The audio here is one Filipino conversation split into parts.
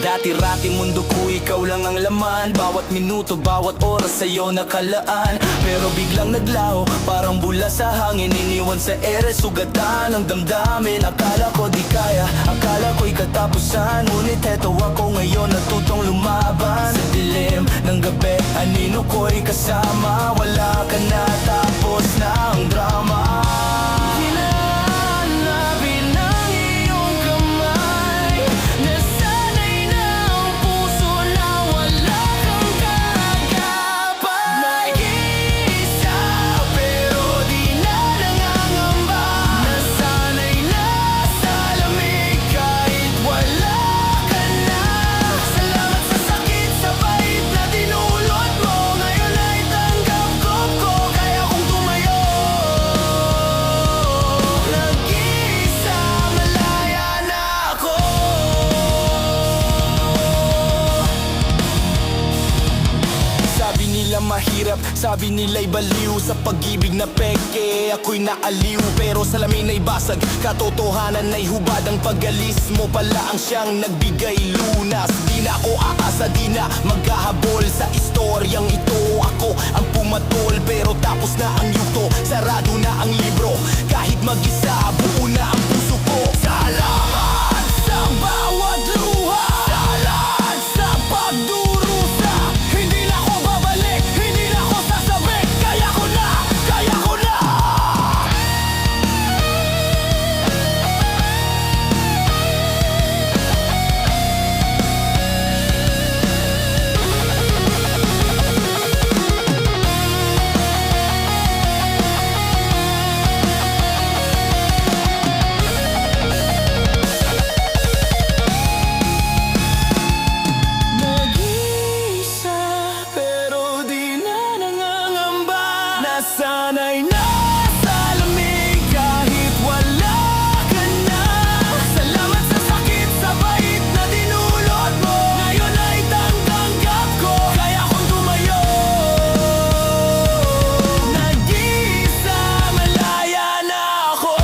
Dati-rati mundo ko, ikaw lang ang laman. Bawat minuto, bawat oras sa'yo nakalaan. Pero biglang naglaho, parang bula sa hangin. Iniwan sa ere, sugatan ang damdamin. Akala ko di kaya, akala ko'y katapusan. Ngunit eto ako ngayon, natutong lumaban. Sa dilim ng gabi, anino ko'y kasama. Wala ka na, tapos na ang drama. Mahirap, sabi nila'y baliw sa pag-ibig na peke. Ako'y naaliw, pero salamin ay basag. Katotohanan ay hubad, ang pag-alis mo pala ang siyang nagbigay lunas. Di na ako aasa, di na maghahabol sa istoryang ito. Ako ang pumatol, pero tapos na ang yuto. Sarado na ang libro, kahit mag-isa, buo na ang puso ko. Salamat sa bawat luha, salamat sa pagdurusa. Hindi na ako babalik, hindi na ako sasabik. Kaya ko na, kaya ko na. Sana'y nasa lamig kahit wala ka na. Salamat sa sakit, sa bait na dinulot mo. Ngayon ay tanggap ko, kaya kong tumayo. Nag-iisa, malaya na ako.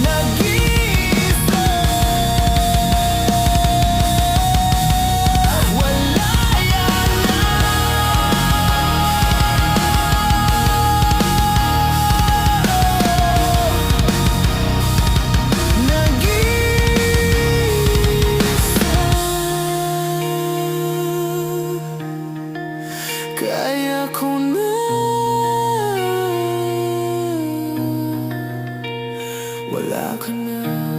Nag-iisa, wala yan na. Kaya ko na, wala ka na.